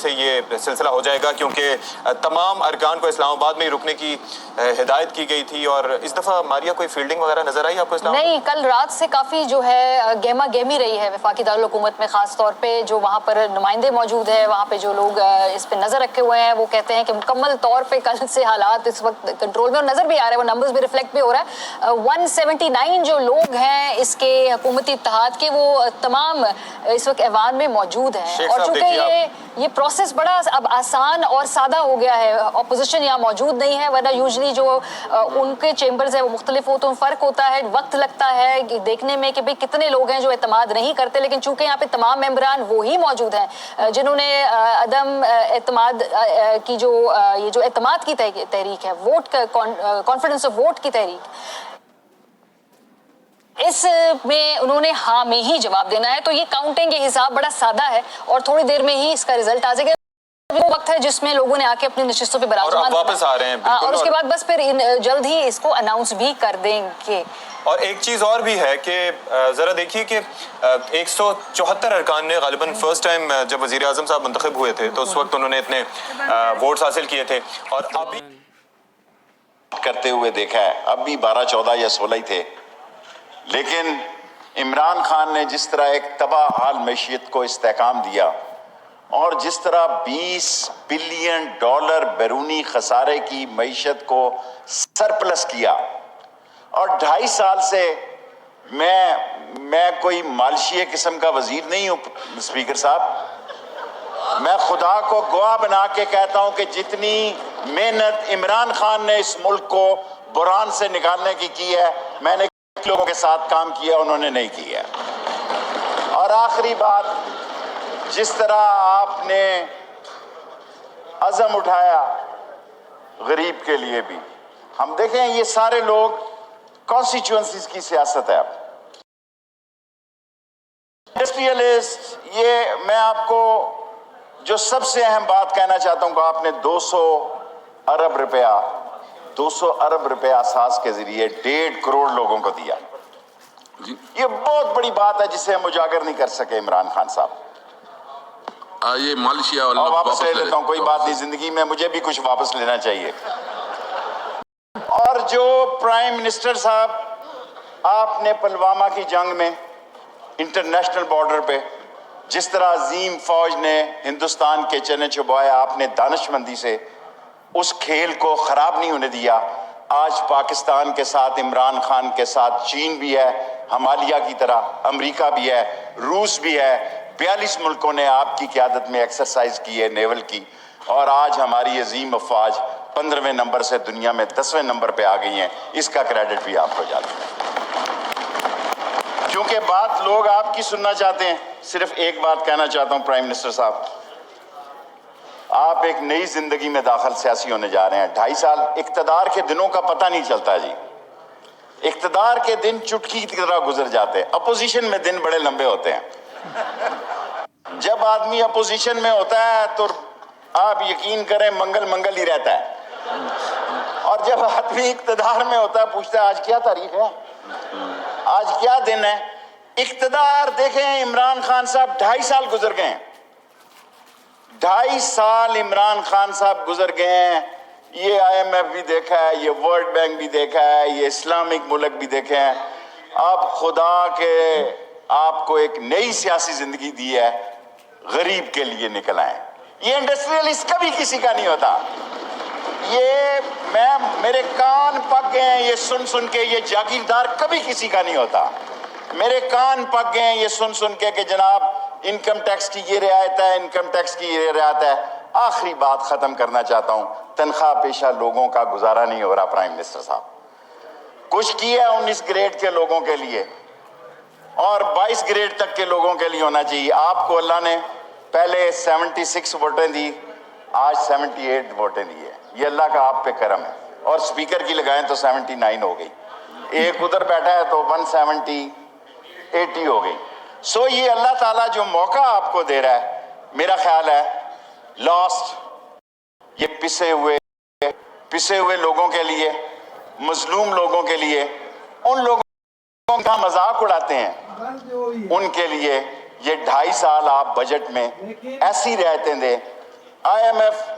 سے یہ سلسلہ ہو جائے گا، کیونکہ تمام ارکان کو اسلام آباد میں ہی رکنے کی ہدایت کی گئی تھی. اور اس دفعہ ماریا کوئی فیلڈنگ وغیرہ نظر آئی آپ کو اسلام آباد؟ نہیں، کل رات سے کافی جو ہے گہما گہمی رہی ہے وفاقی دارالحکومت میں، خاص طور پہ جو وہاں پر نمائندے موجود ہیں، وہاں پہ جو لوگ اس پہ نظر رکھے ہوئے ہیں، وہ کہتے ہیں کہ مکمل طور پہ کل سے حالات اس وقت کنٹرول میں، اور نظر بھی آ رہا ہے، وہ نمبرز بھی ریفلیکٹ بھی ہو رہا ہے. 179 جو لوگ ہیں اس کے حکومتی اتحاد کے، وہ تمام اس وقت ایوان میں موجود ہیں. اور چونکہ یہ پروسیس بڑا اب آسان اور سادہ ہو گیا ہے، اپوزیشن یہاں موجود نہیں ہے، ورنہ یوزلی جو ان کے چیمبرز ہیں وہ مختلف ہوتے ہیں، فرق ہوتا ہے، وقت لگتا ہے دیکھنے میں کہ بھئی کتنے لوگ ہیں جو اعتماد نہیں کرتے. لیکن چونکہ یہاں پہ تمام ممبران وہی موجود ہیں جنہوں نے عدم اعتماد کی یہ جو اعتماد کی تحریک ہے، ووٹ کانفیڈنس آف ووٹ کی تحریک، اس میں انہوں نے ہاں میں ہی جواب دینا ہے. تو یہ کاؤنٹنگ کے حساب بڑا سادہ ہے اور تھوڑی دیر میں ہی اس کا رزلٹ آ جائے گا. وہ وقت ہے جس میں لوگوں نے آ کے اپنی نشستوں پہ براجمان واپس آ رہے ہیں، اور اس کے بعد بس پھر جلد ہی اس کو اناؤنس بھی کر دیں گے. اور ایک چیز اور بھی ہے کہ ذرا دیکھیے کہ 174 ارکان نے غالباً فرسٹ ٹائم جب وزیر اعظم صاحب منتخب ہوئے تھے تو اس وقت انہوں نے اتنے ووٹس حاصل کیے تھے، اور ابھی کرتے ہوئے دیکھا ہے. اب بھی 12 14 یا 16 ہی تھے، لیکن عمران خان نے جس طرح ایک تباہ حال معیشت کو استحکام دیا اور جس طرح $20 بلین بیرونی خسارے کی معیشت کو سرپلس کیا، اور 2.5 سال سے میں کوئی مالشیہ قسم کا وزیر نہیں ہوں اسپیکر صاحب، میں خدا کو گواہ بنا کے کہتا ہوں کہ جتنی محنت عمران خان نے اس ملک کو بحران سے نکالنے کی ہے، میں نے لوگوں کے ساتھ کام کیا، انہوں نے نہیں کیا. اور آخری بات، جس طرح آپ نے عزم اٹھایا غریب کے لیے بھی، ہم دیکھیں یہ سارے لوگ کانسٹیچوئنسیز کی سیاست ہے. اب انڈسٹریلسٹ، یہ میں آپ کو جو سب سے اہم بات کہنا چاہتا ہوں کہ آپ نے 200 ارب روپیہ اساس کے ذریعے 1.5 کروڑ لوگوں کو دیا. یہ بہت بڑی بات ہے جسے ہم اجاگر نہیں کر سکے عمران خان صاحب. یہ مالشیا اور واپس لے لیتا ہوں، کوئی بات نہیں، زندگی میں مجھے بھی کچھ واپس لینا چاہیے. اور جو پرائم منسٹر صاحب، آپ نے پلوامہ کی جنگ میں انٹرنیشنل بارڈر پہ جس طرح عظیم فوج نے ہندوستان کے چنے چبائے، آپ نے دانشمندی سے اس کھیل کو خراب نہیں ہونے دیا. آج پاکستان کے ساتھ، عمران خان کے ساتھ چین بھی ہے، ہمالیہ کی طرح امریکہ بھی ہے، روس بھی ہے. 42 ملکوں نے آپ کی قیادت میں ایکسرسائز کی ہے نیول کی، اور آج ہماری عظیم افواج 15ویں نمبر سے دنیا میں 10ویں نمبر پہ آ گئی ہیں. اس کا کریڈٹ بھی آپ کو جاتا ہے. کیونکہ بات لوگ آپ کی سننا چاہتے ہیں. صرف ایک بات کہنا چاہتا ہوں پرائم منسٹر صاحب، آپ ایک نئی زندگی میں داخل سیاسی ہونے جا رہے ہیں. 2.5 سال اقتدار کے دنوں کا پتہ نہیں چلتا جی. اقتدار کے دن چٹکی کی طرح گزر جاتے ہیں، اپوزیشن میں دن بڑے لمبے ہوتے ہیں. جب آدمی اپوزیشن میں ہوتا ہے تو آپ یقین کریں منگل ہی رہتا ہے، اور جب آدمی اقتدار میں ہوتا ہے پوچھتا ہے آج کیا تاریخ ہے، آج کیا دن ہے. اقتدار دیکھیں، عمران خان صاحب 2.5 سال گزر گئے ہیں. 2.5 سال عمران خان صاحب گزر گئے ہیں. یہ IMF بھی دیکھا ہے، یہ ورلڈ بینک بھی دیکھا ہے، یہ اسلامک ملک بھی دیکھے ہیں. اب خدا کے آپ کو ایک نئی سیاسی زندگی دی ہے، غریب کے لیے نکل آئیں. یہ انڈسٹریلسٹ کبھی کسی کا نہیں ہوتا. میرے کان پک گئے ہیں یہ سن کے، یہ جاگیردار کبھی کسی کا نہیں ہوتا. میرے کان پک گئے ہیں یہ سن کے کہ جناب انکم ٹیکس کی یہ رعایت ہے، انکم ٹیکس کی یہ رعایت ہے. آخری بات ختم کرنا چاہتا ہوں، تنخواہ پیشہ لوگوں کا گزارا نہیں ہو رہا. پرائم منسٹر صاحب کچھ کیا 19 گریڈ کے لوگوں کے لیے، اور 22 گریڈ تک کے لوگوں کے لیے ہونا چاہیے. آپ کو اللہ نے پہلے 76 ووٹیں دی، آج 78 ووٹیں دی ہے. یہ اللہ کا آپ پہ کرم ہے. اور سپیکر کی لگائیں تو 79 ہو گئی، ایک ادھر بیٹھا ہے تو 170 ہو گئی. سو یہ اللہ تعالیٰ جو موقع آپ کو دے رہا ہے، میرا خیال ہے لاسٹ، یہ پسے ہوئے لوگوں کے لیے، مظلوم لوگوں کے لیے، ان لوگوں کا مذاق اڑاتے ہیں، ان کے لیے یہ 2.5 سال آپ بجٹ میں ایسی رعایتیں دیں IMF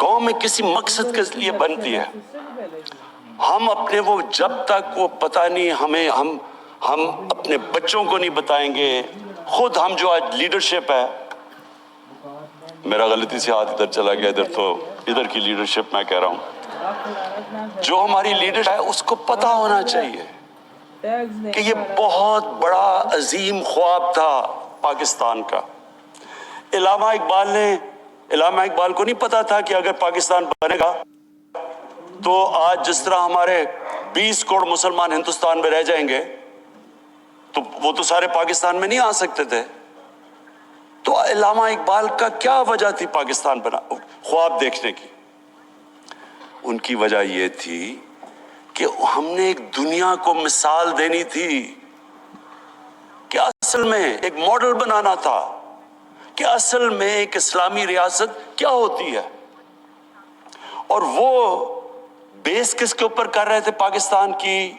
قوم میں کسی مقصد کے لیے بنتی ہے. ہم اپنے وہ جب تک وہ پتہ نہیں ہم اپنے بچوں کو نہیں بتائیں گے. خود ہم جو آج لیڈرشپ ہے, میرا غلطی سے ہاتھ ادھر چلا گیا, ادھر کی لیڈرشپ میں کہہ رہا ہوں, جو ہماری لیڈرشپ ہے اس کو پتہ ہونا چاہیے کہ یہ بہت بڑا عظیم خواب تھا پاکستان کا. علامہ اقبال کو نہیں پتا تھا کہ اگر پاکستان بنے گا تو آج جس طرح ہمارے 20 کروڑ مسلمان ہندوستان میں رہ جائیں گے تو وہ تو سارے پاکستان میں نہیں آ سکتے تھے. تو علامہ اقبال کا کیا وجہ تھی پاکستان بنا خواب دیکھنے کی؟ ان کی وجہ یہ تھی کہ ہم نے ایک دنیا کو مثال دینی تھی کہ اصل میں ایک ماڈل بنانا تھا کہ اصل میں ایک اسلامی ریاست کیا ہوتی ہے. اور وہ بیس کس کے اوپر کر رہے تھے پاکستان کی